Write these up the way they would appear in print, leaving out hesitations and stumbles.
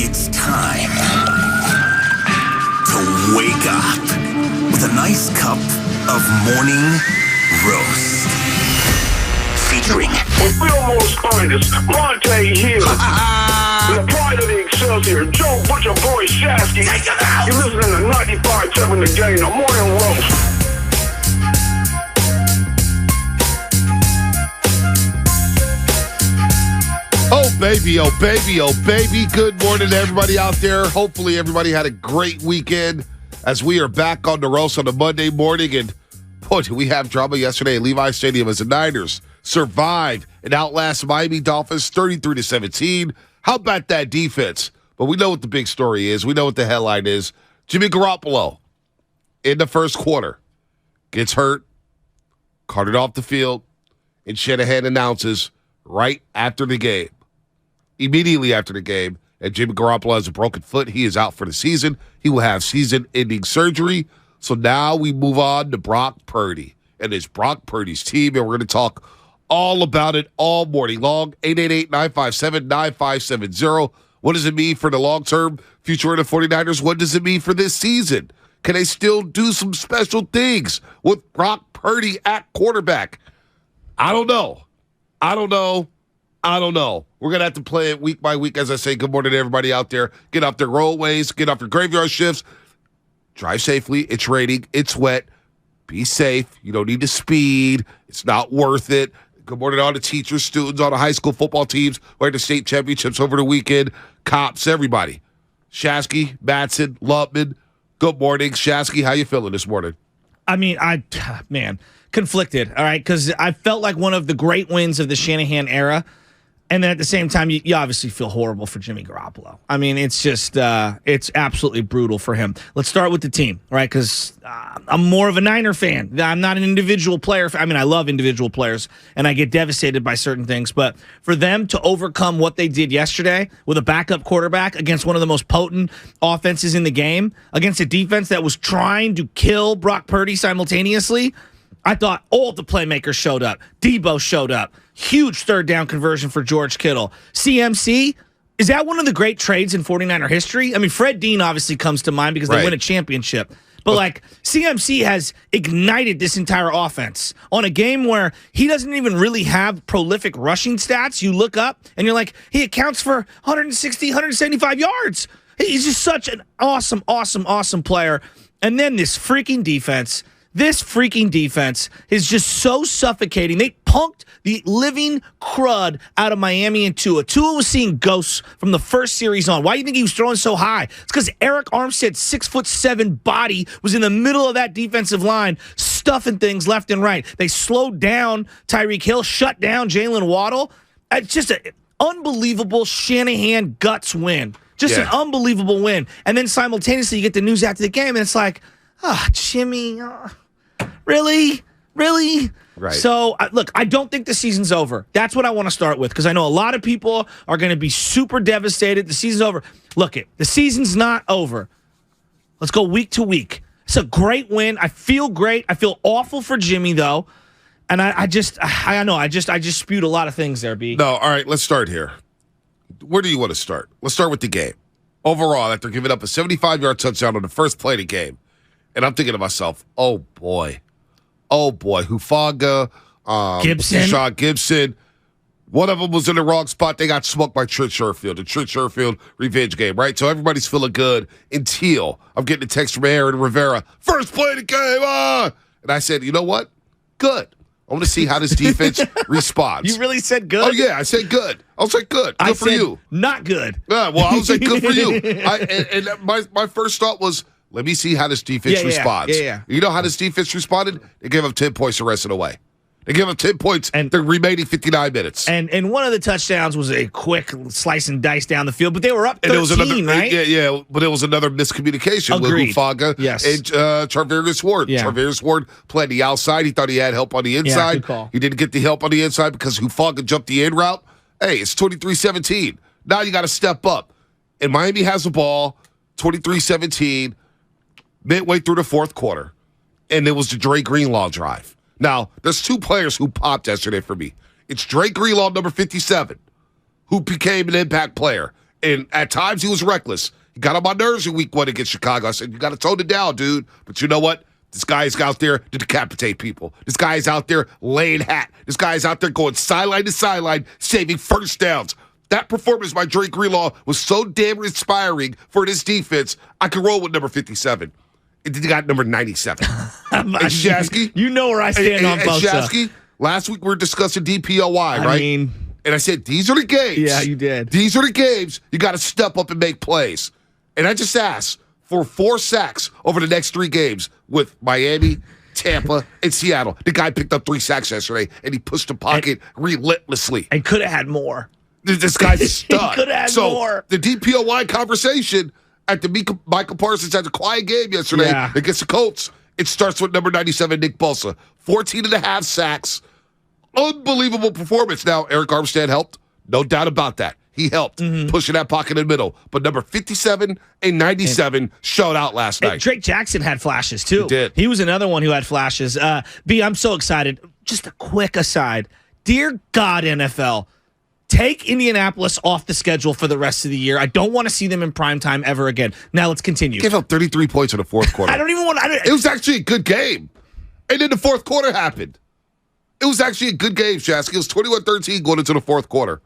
It's time to wake up with a nice cup of morning roast. Featuring Fillmore's finest, Monte Hill. The pride of the Excelsior, Joe Butcher Boy Shasky. You're listening to 95.7 The Game, the morning roast. Oh, baby, oh, baby, oh, baby. Good morning to everybody out there. Hopefully everybody had a great weekend as we are back on the roast on a Monday morning. And, boy, did we have drama yesterday at Levi Stadium as the Niners survive and outlast Miami Dolphins 33-17. How about that defense? But we know what the big story is. We know what the headline is. Jimmy Garoppolo, in the first quarter, gets hurt, carted off the field, and Shanahan announces right after the game, immediately after the game, and Jimmy Garoppolo has a broken foot. He is out for the season. He will have season-ending surgery. So now we move on to Brock Purdy and it's Brock Purdy's team, and we're going to talk all about it all morning long. 888-957-9570. What does it mean for the long-term future of the 49ers? What does it mean for this season? Can they still do some special things with Brock Purdy at quarterback? I don't know. We're going to have to play it week by week. As I say, good morning to everybody out there. Get off their rollways. Get off your graveyard shifts. Drive safely. It's raining. It's wet. Be safe. You don't need to speed. It's not worth it. Good morning to all the teachers, students, all the high school football teams who had the state championships over the weekend. Cops, everybody. Shasky, Matson, Lutman. Good morning. Shasky, how you feeling this morning? I mean, conflicted, all right? Because I felt like one of the great wins of the Shanahan era. And then at the same time, you obviously feel horrible for Jimmy Garoppolo. I mean, it's just, it's absolutely brutal for him. Let's start with the team, right? Because I'm more of a Niner fan. I'm not an individual player. I mean, I love individual players, and I get devastated by certain things. But for them to overcome what they did yesterday with a backup quarterback against one of the most potent offenses in the game, against a defense that was trying to kill Brock Purdy simultaneously, I thought all the playmakers showed up. Debo showed up. Huge third down conversion for George Kittle. CMC, is that one of the great trades in 49er history? I mean, Fred Dean obviously comes to mind because they win a championship. But, like, CMC has ignited this entire offense on a game where he doesn't even really have prolific rushing stats. You look up, and you're like, he accounts for 160, 175 yards. He's just such an awesome, awesome, awesome player. And then this freaking defense is just so suffocating. They punked the living crud out of Miami and Tua. Tua was seeing ghosts from the first series on. Why do you think he was throwing so high? It's because Eric Armstead's 6'7" body was in the middle of that defensive line, stuffing things left and right. They slowed down Tyreek Hill, shut down Jalen Waddle. It's just an unbelievable Shanahan guts win. An unbelievable win. And then simultaneously you get the news after the game, and it's like, Jimmy, really? Right. So, look, I don't think the season's over. That's what I want to start with, because I know a lot of people are going to be super devastated. The season's over. Look, the season's not over. Let's go week to week. It's a great win. I feel great. I feel awful for Jimmy, though. And I just spewed a lot of things there, B. No, all right, let's start here. Where do you want to start? Let's start with the game. Overall, after giving up a 75-yard touchdown on the first play of the game, and I'm thinking to myself, oh, boy, Hufanga, Deshaun Gibson, one of them was in the wrong spot. They got smoked by Trent Sherfield, the Trent Sherfield revenge game, right? So everybody's feeling good until I'm getting a text from Aaron Rivera, first play of the game, And I said, you know what? Good. I want to see how this defense responds. You really said good? Oh, yeah, I said good. I was like, good. Good for you. Not good. Yeah, well, I was like, good for you. My first thought was, let me see how this defense responds. Yeah. You know how this defense responded? They gave up 10 points the rest of the way. They gave up 10 points and the remaining 59 minutes. And one of the touchdowns was a quick slice and dice down the field, but they were up 13, right? Yeah, but it was another miscommunication with Hufanga and Charvarius Ward. Yeah. Charvarius Ward played the outside. He thought he had help on the inside. Good call. He didn't get the help on the inside because Hufanga jumped the in route. Hey, it's 23-17. Now you got to step up. And Miami has the ball, 23-17. Midway through the fourth quarter, and it was the Dre Greenlaw drive. Now, there's two players who popped yesterday for me. It's Dre Greenlaw, number 57, who became an impact player, And at times he was reckless. He got on my nerves in week 1 against Chicago. I said, you got to tone it down, dude. But you know what? This guy is out there to decapitate people. This guy is out there laying hat. This guy is out there going sideline to sideline, saving first downs. That performance by Drake Greenlaw was so damn inspiring for this defense, I could roll with number 57. And then you got number 97. And Shasky. You know where I stand on Bosa. Shasky, last week we were discussing DPOY, right? I mean, and I said, these are the games. Yeah, you did. These are the games you got to step up and make plays. And I just asked for 4 sacks over the next 3 games with Miami, Tampa, and Seattle. The guy picked up 3 sacks yesterday, and he pushed the pocket relentlessly. And could have had more. This guy's a stud. He could have had more. The DPOY conversation at the Michael Parsons had a quiet game yesterday against the Colts. It starts with number 97, Nick Bosa. 14.5 sacks. Unbelievable performance. Now, Eric Armstead helped. No doubt about that. He helped pushing that pocket in the middle. But number 57 and 97 showed out last night. Drake Jackson had flashes, too. He did. He was another one who had flashes. B, I'm so excited. Just a quick aside. Dear God, NFL, take Indianapolis off the schedule for the rest of the year. I don't want to see them in primetime ever again. Now, let's continue. Gave up 33 points in the fourth quarter. I don't even want to. It was actually a good game. And then the fourth quarter happened. It was actually a good game, Shasky. It was 21-13 going into the fourth quarter.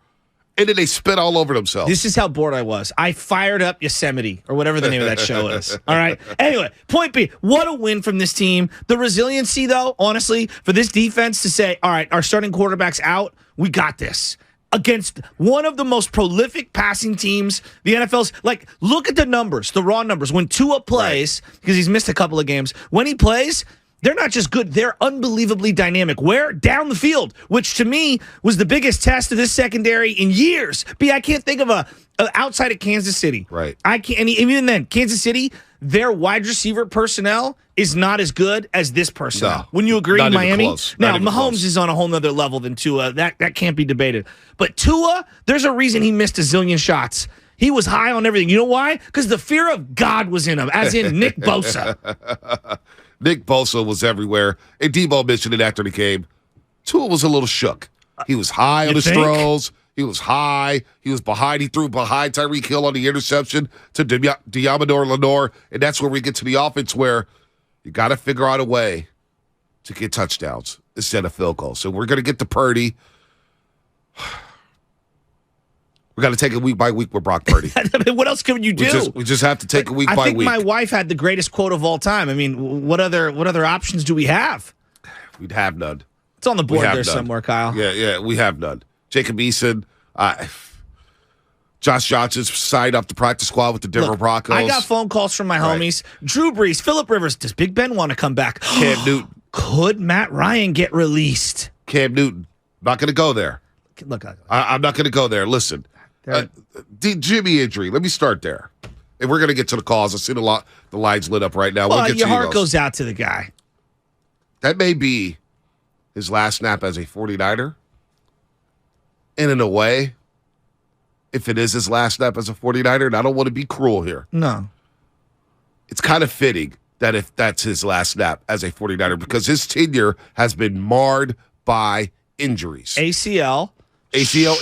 And then they spit all over themselves. This is how bored I was. I fired up Yosemite, or whatever the name of that show is. All right? Anyway, point B, what a win from this team. The resiliency, though, honestly, for this defense to say, all right, our starting quarterback's out, we got this. Against one of the most prolific passing teams, the NFL's, like, look at the numbers, the raw numbers. When Tua plays, because he's missed a couple of games, when he plays, they're not just good, they're unbelievably dynamic. Where? Down the field, which to me was the biggest test of this secondary in years. I can't think of a outside of Kansas City. Right. I can't, and even then, Kansas City, their wide receiver personnel is not as good as this personnel. No, Wouldn't you agree, not even Miami? close. Now, Not even Mahomes close. is on a whole nother level than Tua. That can't be debated. But Tua, there's a reason he missed a zillion shots. He was high on everything. You know why? Because the fear of God was in him, as in Nick Bosa. Nick Bosa was everywhere. And Debo mentioned it after the game. Tua was a little shook. He was high on his think? throws. He was high. He was behind. He threw behind Tyreek Hill on the interception to Diamador Lenore. And that's where we get to the offense where you got to figure out a way to get touchdowns instead of field goals. So we're going to get to Purdy. We got to take it week by week with Brock Purdy. I mean, what else can you do? We just have to take it week by week. I think my wife had the greatest quote of all time. I mean, what other options do we have? We'd have none. It's on the board there none. somewhere, Kyle. Yeah, we have none. Jacob Eason, Josh Johnson's signed up the practice squad with the Denver Broncos. I got phone calls from my homies. Drew Brees, Phillip Rivers. Does Big Ben want to come back? Cam Newton. Could Matt Ryan get released? Cam Newton. Not going to go there. Look, I'm not going to go there. Listen, the Jimmy injury. Let me start there. And we're going to get to the calls. I see the lines lit up right now. well, we'll get your to heart those. goes out to the guy. That may be his last snap as a 49er. And in a way, if it is his last snap as a 49er, and I don't want to be cruel here, No. it's kind of fitting that if that's his last snap as a 49er because his tenure has been marred by injuries. ACL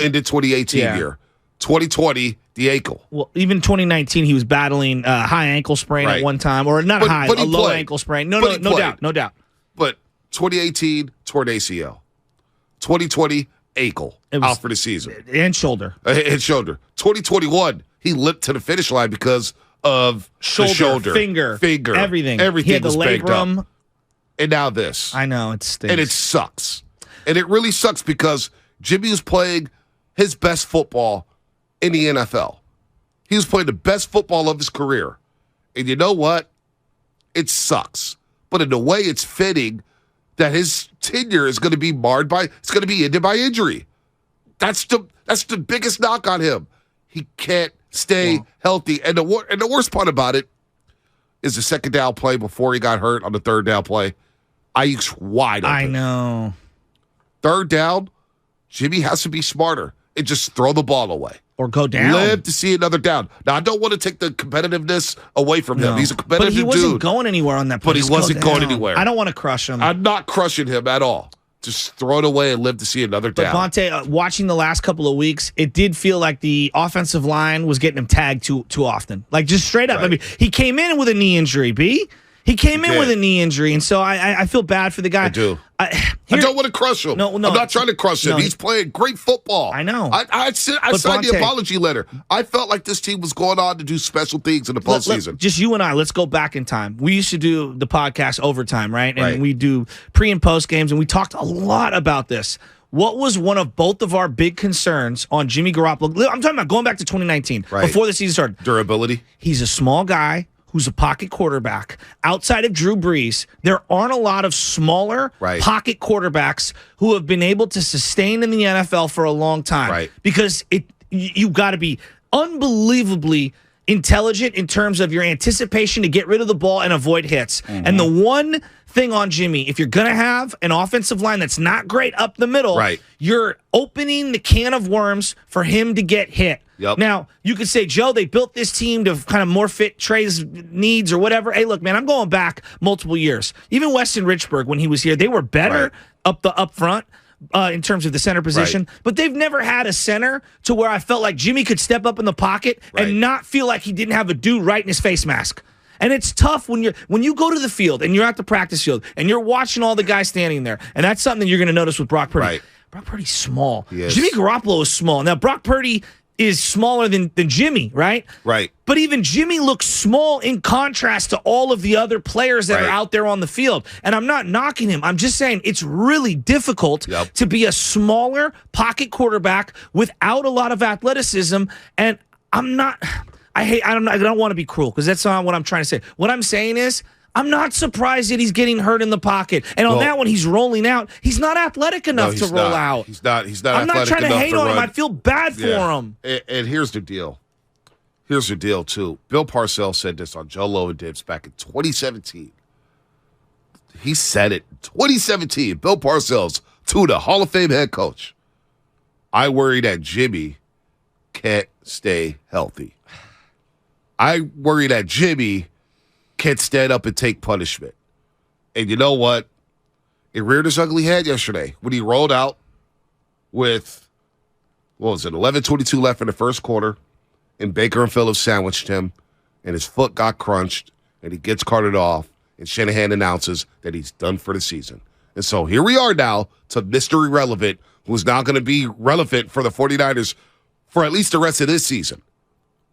ended 2018 Yeah. year. 2020, the ankle. Well, even 2019, he was battling high ankle sprain Right. at one time, or not But a he low played. ankle sprain. But No he played. doubt. But 2018, torn ACL. 2020, ankle. It was- Out for the season. And shoulder. His shoulder. 2021, he limped to the finish line because of the shoulder. Finger. Everything. He had the was banged labrum. up. And now this. I know, it stinks. And it sucks. And it really sucks because Jimmy was playing his best football in the NFL. He was playing the best football of his career. And you know what? It sucks. But in a way, it's fitting that his tenure is going to be it's going to be ended by injury. That's the biggest knock on him. He can't stay healthy. And the worst part about it is the second down play before he got hurt on the third down play. Ayuk's wide open. I know. Third down, Jimmy has to be smarter and just throw the ball away. Or go down. Live to see another down. Now, I don't want to take the competitiveness away from him. No. He's a competitive But he wasn't dude. going anywhere on that play. But he Just go wasn't going down. anywhere. I don't want to crush him. I'm not crushing him at all. just throw it away and live to see another But down. Bonte, watching the last couple of weeks, it did feel like the offensive line was getting him tagged too often. Like, just straight up. Right. I mean, he came in with a knee injury, B. He came in did. with a knee injury, and so I feel bad for the guy. I do. I Here- don't want to crush him. No, I'm not trying to crush him. no. He's playing great football. I know. I signed the Bonte- apology letter. I felt like this team was going on to do special things in the postseason. Just you and I, let's go back in time. We used to do the podcast overtime, right? And Right. we do pre and post games, and we talked a lot about this. What was one of both of our big concerns on Jimmy Garoppolo? I'm talking about going back to 2019, Right. before the season started. Durability. He's a small guy who's a pocket quarterback. Outside of Drew Brees, there aren't a lot of smaller Right. pocket quarterbacks who have been able to sustain in the NFL for a long time. Right. Because you got to be unbelievably intelligent in terms of your anticipation to get rid of the ball and avoid hits. Mm-hmm. And the one thing on Jimmy, if you're going to have an offensive line that's not great up the middle, Right. you're opening the can of worms for him to get hit. Yep. Now, you could say, Joe, they built this team to kind of more fit Trey's needs or whatever. Hey, look, man, I'm going back multiple years. Even Weston Richburg, when he was here, they were better Right. up front in terms of the center position, but they've never had a center to where I felt like Jimmy could step up in the pocket Right. and not feel like he didn't have a dude right in his face mask. And it's tough when you go to the field and you're at the practice field and you're watching all the guys standing there. And that's something that you're going to notice with Brock Purdy. Right. Brock Purdy's small. He is. Jimmy Garoppolo is small. Now, Brock Purdy is smaller than Jimmy, right? Right. But even Jimmy looks small in contrast to all of the other players that Right. are out there on the field. And I'm not knocking him. I'm just saying it's really difficult Yep. to be a smaller pocket quarterback without a lot of athleticism. And I don't want to be cruel because that's not what I'm trying to say. What I'm saying is I'm not surprised that he's getting hurt in the pocket. And on Well- that one, he's rolling out. He's not athletic enough to he's roll not. out. He's not. He's not. I'm not athletic trying to enough hate on him. run. I feel bad for him. And here's the deal. Here's the deal, too. Bill Parcells said this on Joe Low and Dibs back in 2017. He said it in 2017. Bill Parcells, Tuna, Hall of Fame head coach. I worry that Jimmy can't stay healthy. I worry that Jimmy can't stand up and take punishment. And you know what? It reared his ugly head yesterday when he rolled out with, 11:22 left in the first quarter, and Baker and Phillips sandwiched him, and his foot got crunched, and he gets carted off, and Shanahan announces that he's done for the season. And so here we are now to Mr. Irrelevant, who's now going to be relevant for the 49ers for at least the rest of this season.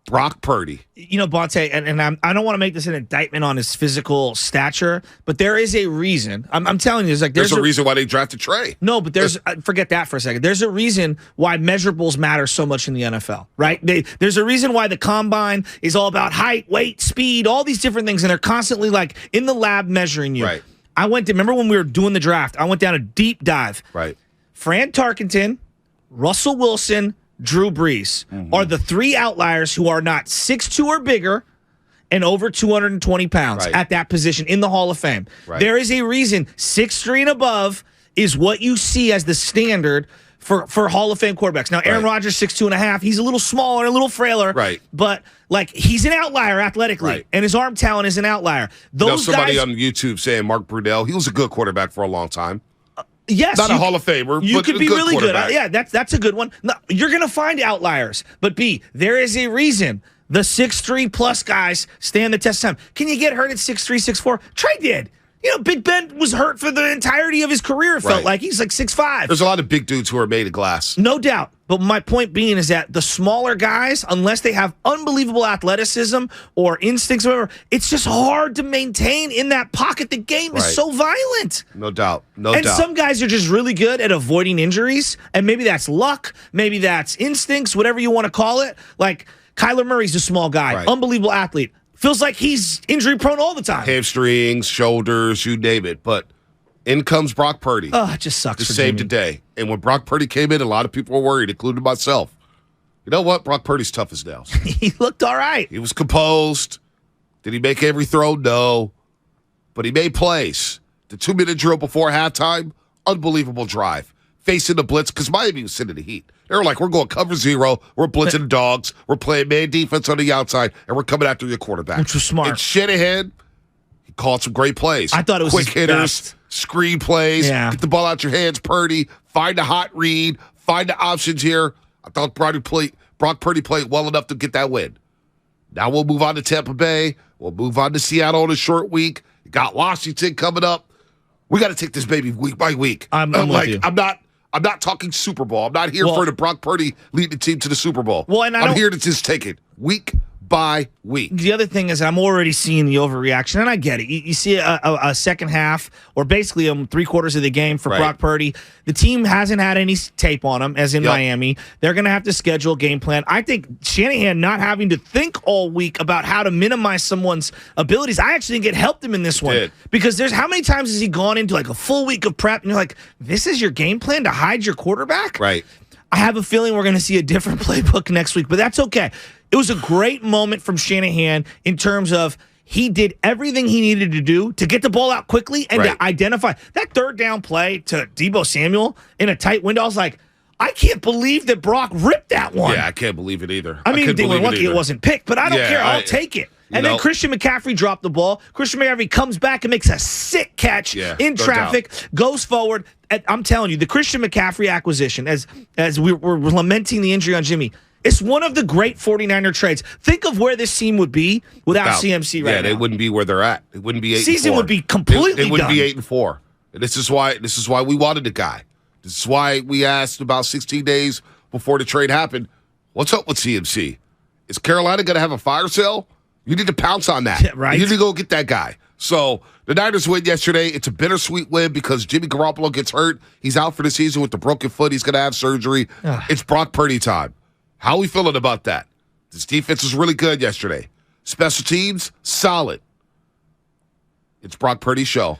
Brock Purdy. You know, Bonte, and I don't want to make this an indictment on his physical stature, but there is a reason. I'm telling you, There's a reason why they drafted Trey. No, but there's forget that for a second. There's a reason why measurables matter so much in the NFL, right? There's a reason why the combine is all about height, weight, speed, all these different things, and they're constantly like in the lab measuring you. Right. Remember when we were doing the draft, I went down a deep dive. Right. Fran Tarkenton, Russell Wilson, Drew Brees are the three outliers who are not 6'2" or bigger and over 220 pounds Right. at that position in the Hall of Fame. Right. There is a reason 6'3" and above is what you see as the standard for Hall of Fame quarterbacks. Now, Aaron Right. Rodgers, 6'2.5", he's a little smaller, a little frailer. Right. But, like, he's an outlier athletically, Right. and his arm talent is an outlier. Those Somebody guys, on YouTube saying Mark Brunell, he was a good quarterback for a long time. yes, Not a Hall of Famer, You but could a be good really good. quarterback. Yeah, that's a good one. No, you're going to find outliers. But B, there is a reason the 6'3" plus guys stand the test of time. Can you get hurt at 6'3", 6'4"? Trey did. You know, Big Ben was hurt for the entirety of his career, it felt Right. like. He's like 6'5". There's a lot of big dudes who are made of glass. No doubt. But my point being is that the smaller guys, unless they have unbelievable athleticism or instincts or whatever, it's just hard to maintain in that pocket. The game is Right. so violent. No doubt. No And doubt. some guys are just really good at avoiding injuries, and maybe that's luck, maybe that's instincts, whatever you want to call it. Like Kyler Murray's a small guy, Right. unbelievable athlete. Feels like he's injury prone all the time. Hamstrings, shoulders, you name it. But in comes Brock Purdy Oh, it just sucks to for save Jimmy. the day. And when Brock Purdy came in, a lot of people were worried, including myself. You know what? Brock Purdy's tough as nails. He looked all right. He was composed. Did he make every throw? No. But he made plays. The 2-minute drill before halftime, unbelievable drive. Facing the blitz, because Miami was sitting in the heat. They were like, we're going cover zero. We're blitzing the dogs. We're playing man defense on the outside, and we're coming after your quarterback. Which was smart. And Shanahan, he called some great plays. I thought it was quick his hitters. best. screenplays, get the ball out your hands, Purdy, find a hot read, find the options here. I thought Brock Purdy played well enough to get that win. Now we'll move on to Tampa Bay. We'll move on to Seattle in a short week. You got Washington coming up. We got to take this baby week by week. I'm with you. I'm not talking Super Bowl. I'm not here for the Brock Purdy lead the team to the Super Bowl. Well, and I'm here to just take it week by week. The other thing is I'm already seeing the overreaction, and I get it. You see a second half, or basically 3/4 of the game for Brock Purdy. The team hasn't had any tape on him, as in Miami. They're going to have to schedule a game plan. I think Shanahan not having to think all week about how to minimize someone's abilities, I actually think it helped him in this one. Because there's how many times has he gone into like a full week of prep, and you're like, this is your game plan to hide your quarterback? Right. I have a feeling we're going to see a different playbook next week, but that's okay. It was a great moment from Shanahan in terms of he did everything he needed to do to get the ball out quickly and to identify. That third down play to Deebo Samuel in a tight window, I was like, I can't believe that Brock ripped that one. Yeah, I can't believe it either. I mean, they were lucky it wasn't picked, but I don't care. I'll take it. And then Christian McCaffrey dropped the ball. Christian McCaffrey comes back and makes a sick catch in traffic, goes forward. And I'm telling you, the Christian McCaffrey acquisition, as we were lamenting the injury on Jimmy, it's one of the great 49er trades. Think of where this team would be without CMC right now. Yeah, they wouldn't be where they're at. It wouldn't be 8-4. Season would be completely It wouldn't done. be 8-4. And this is why we wanted the guy. This is why we asked about 16 days before the trade happened, what's up with CMC? Is Carolina going to have a fire sale? You need to pounce on that. Yeah, right. You need to go get that guy. So the Niners win yesterday. It's a bittersweet win because Jimmy Garoppolo gets hurt. He's out for the season with the broken foot. He's going to have surgery. It's Brock Purdy time. How are we feeling about that? This defense was really good yesterday. Special teams, solid. It's Brock Purdy's show.